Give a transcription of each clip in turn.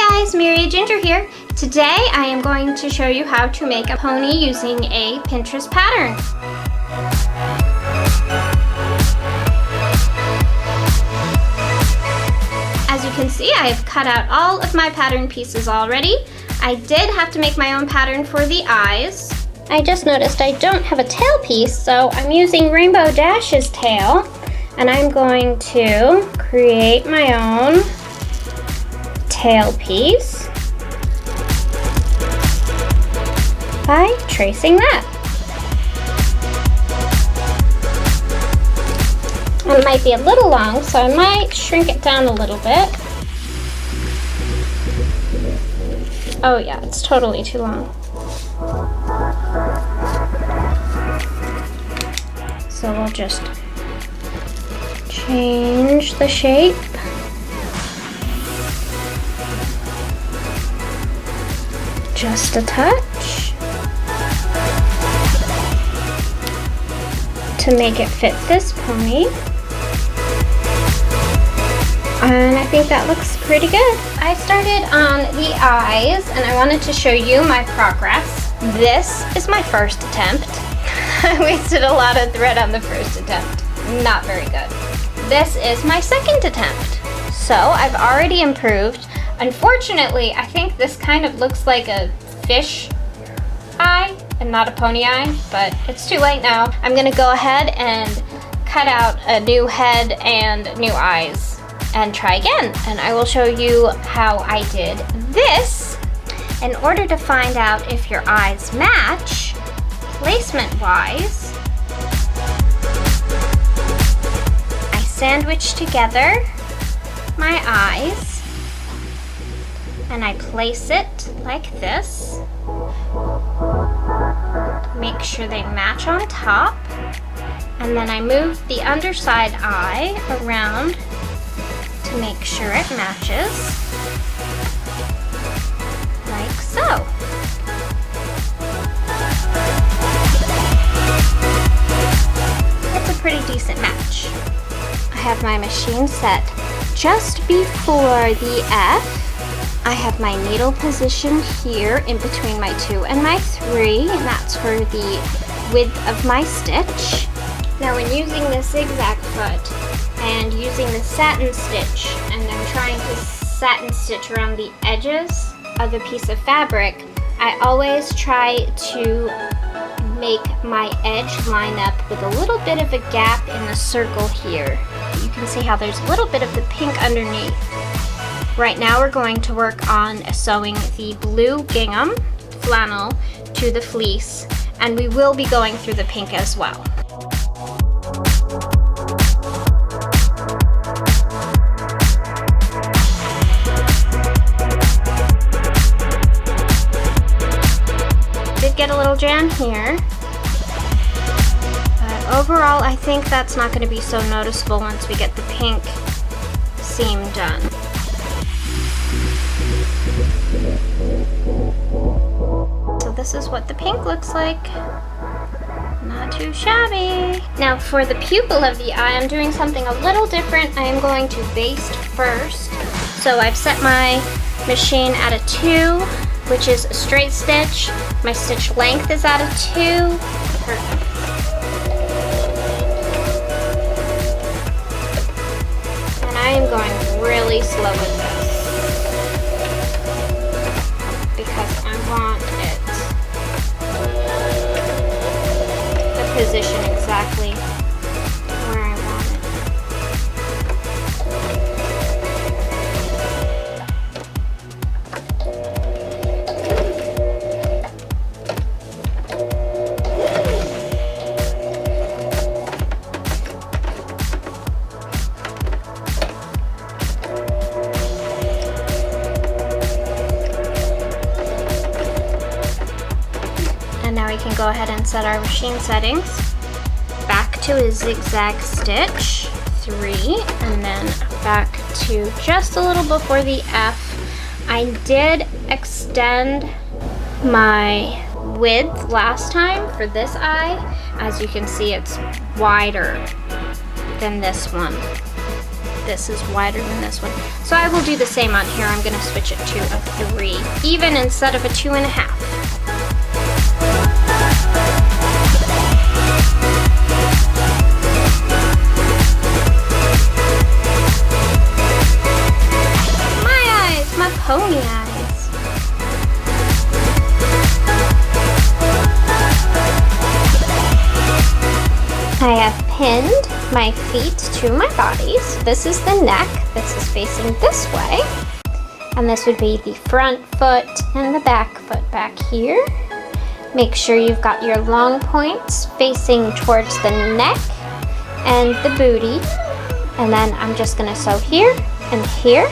Hi guys, Mary Ginger here. Today I am going to show you how to make a pony using a Pinterest pattern. As you can see, I have cut out all of my pattern pieces already. I did have to make my own pattern for the eyes. I just noticed I don't have a tail piece, so I'm using Rainbow Dash's tail, and I'm going to create my own tail piece by tracing that. It might be a little long, so I might shrink it down a little bit. Oh yeah, it's totally too long. So we'll just change the shape. Just a touch to make it fit this pony. And I think that looks pretty good. I started on the eyes and I wanted to show you my progress. This is my first attempt. I wasted a lot of thread on the first attempt. Not very good. This is my second attempt. So I've already improved. Unfortunately, I think this kind of looks like a fish eye and not a pony eye, but it's too late now. I'm gonna go ahead and cut out a new head and new eyes and try again. And I will show you how I did this. In order to find out if your eyes match, placement-wise, I sandwich together my eyes and I place it like this. Make sure they match on top, and then I move the underside eye around to make sure it matches, like so. It's a pretty decent match. I have my machine set just before the F. I have my needle position here in between my 2 and my 3, and that's for the width of my stitch. Now when using the zigzag foot and using the satin stitch, and I'm trying to satin stitch around the edges of the piece of fabric, I always try to make my edge line up with a little bit of a gap in the circle here. You can see how there's a little bit of the pink underneath. Right now we're going to work on sewing the blue gingham flannel to the fleece, and we will be going through the pink as well. Did get a little jam here, but overall I think that's not going to be so noticeable once we get the pink seam done. So this is what the pink looks like. Not too shabby. Now for the pupil of the eye, I'm doing something a little different. I am going to baste first. So I've set my machine at a 2, which is a straight stitch. My stitch length is at a 2. Perfect. And I am going really slow with this, because I want it the position exactly where I want it. And now we can go ahead and set our machine settings. Back to a zigzag stitch, 3, and then back to just a little before the F. I did extend my width last time for this eye. As you can see, it's wider than this one. this is wider than this one. So I will do the same on here. I'm gonna switch it to a 3, even instead of a 2.5. My pony eyes. I have pinned my feet to my bodies. This is the neck. This is facing this way. And this would be the front foot and the back foot back here. Make sure you've got your long points facing towards the neck and the booty. And then I'm just gonna sew here and here.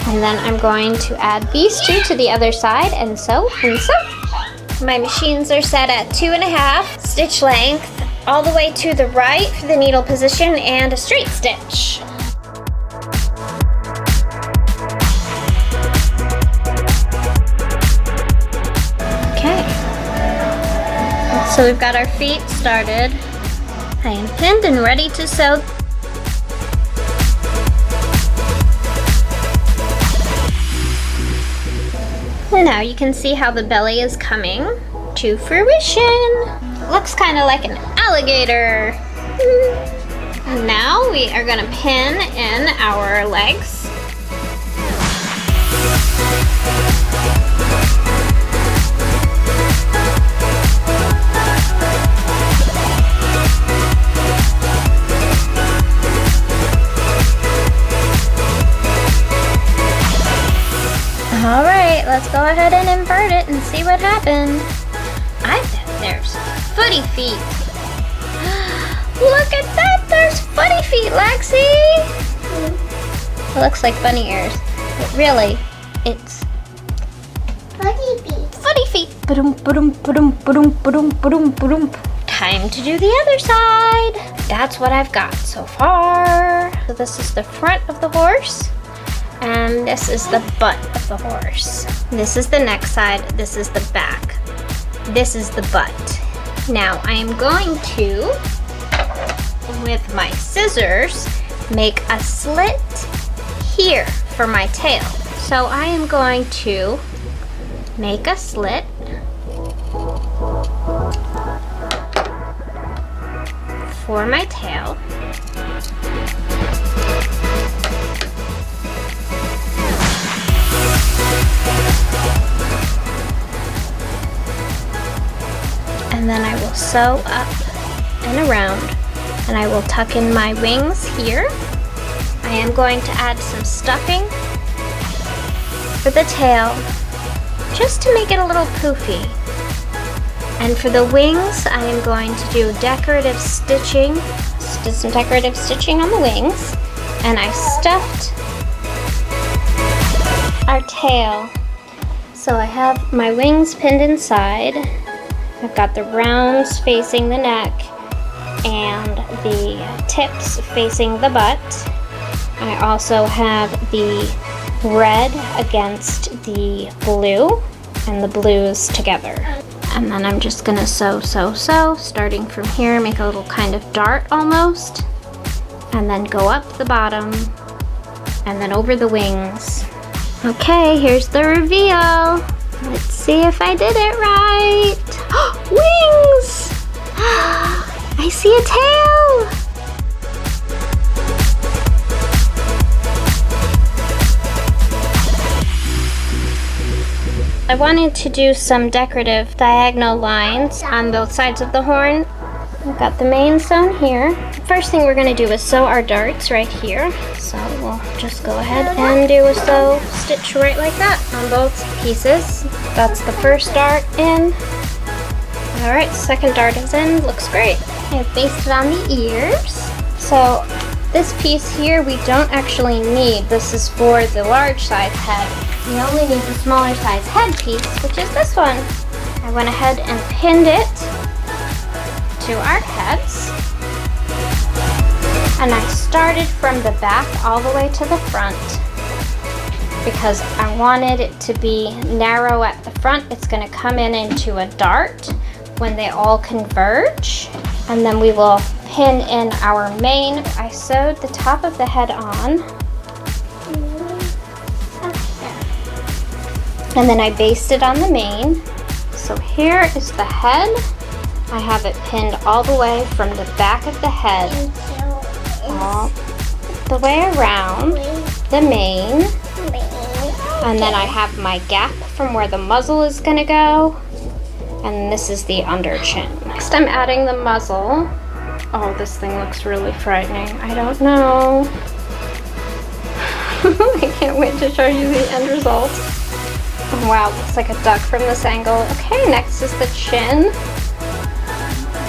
And then I'm going to add these two to the other side and sew and sew. My machines are set at 2.5 stitch length all the way to the right for the needle position and a straight stitch. Okay, so we've got our feet started. I am pinned and ready to sew. And now you can see how the belly is coming to fruition. Looks kind of like an alligator. And now we are gonna pin in our legs. All right, let's go ahead and invert it and see what happened. I bet there's footy feet. Look at that, there's footy feet, Lexi. It looks like bunny ears, but really, it's Footy feet. footy feet. Ba-dum, ba-dum, ba-dum, ba-dum, ba-dum, ba-dum, ba-dum. Time to do the other side. That's what I've got so far. So this is the front of the horse. And this is the butt of the horse. This is the neck side, this is the back. This is the butt. Now I am going to, with my scissors, make a slit here for my tail. So I am going to make a slit for my tail. And then I will sew up and around, and I will tuck in my wings here. I am going to add some stuffing for the tail, just to make it a little poofy. And for the wings, I am going to do decorative stitching, some decorative stitching on the wings, and I stuffed our tail. So I have my wings pinned inside. I've got the rounds facing the neck and the tips facing the butt. I also have the red against the blue and the blues together. And then I'm just gonna sew, starting from here, make a little kind of dart almost, and then go up the bottom and then over the wings. Okay, here's the reveal. Let's see if I did it right. Wings! I see a tail! I wanted to do some decorative diagonal lines on both sides of the horn. I've got the mane sewn here. First thing we're going to do is sew our darts right here. So we'll just go ahead and do a sew stitch right like that on both pieces. That's the first dart in. Alright, second dart is in. Looks great. I've basted on the ears. So this piece here we don't actually need. This is for the large size head. We only need the smaller size head piece, which is this one. I went ahead and pinned it to our heads. And I started from the back all the way to the front because I wanted it to be narrow at the front. It's going to come in into a dart when they all converge. And then we will pin in our mane. I sewed the top of the head on And then I based it on the mane. So here is the head. I have it pinned all the way from the back of the head, all the way around the mane. And then I have my gap from where the muzzle is gonna go. And this is the under chin. Next I'm adding the muzzle. Oh, this thing looks really frightening. I don't know. I can't wait to show you the end result. Oh, wow, looks like a duck from this angle. Okay, next is the chin.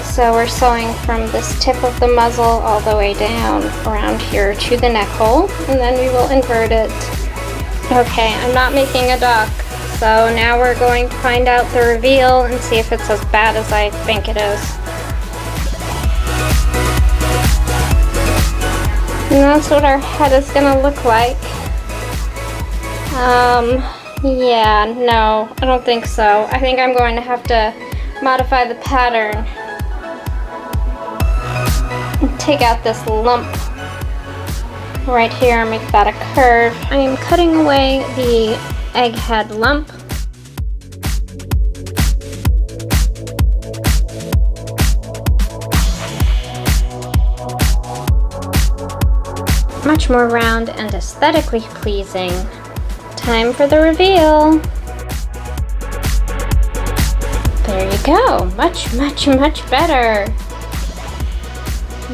So we're sewing from this tip of the muzzle all the way down around here to the neck hole, and then we will invert it. Okay, I'm not making a duck. So now we're going to find out the reveal and see if it's as bad as I think it is. And that's what our head is gonna look like. Yeah, no, I don't think so. I think I'm going to have to modify the pattern. Take out this lump right here and make that a curve. I am cutting away the egghead lump. Much more round and aesthetically pleasing. Time for the reveal. There you go. Much, much, much better.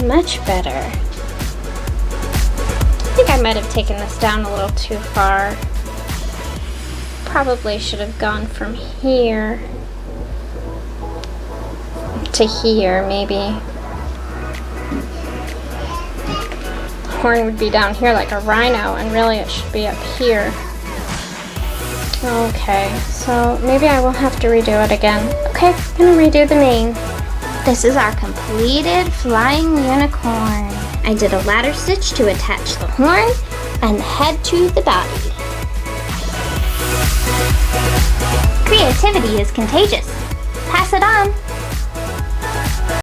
Much better. I think I might have taken this down a little too far. Probably should have gone from here to here, maybe. The horn would be down here like a rhino, and really it should be up here. Okay, so maybe I will have to redo it again. Okay, I'm gonna redo the mane. This is our completed flying unicorn. I did a ladder stitch to attach the horn and the head to the body. Creativity is contagious. Pass it on.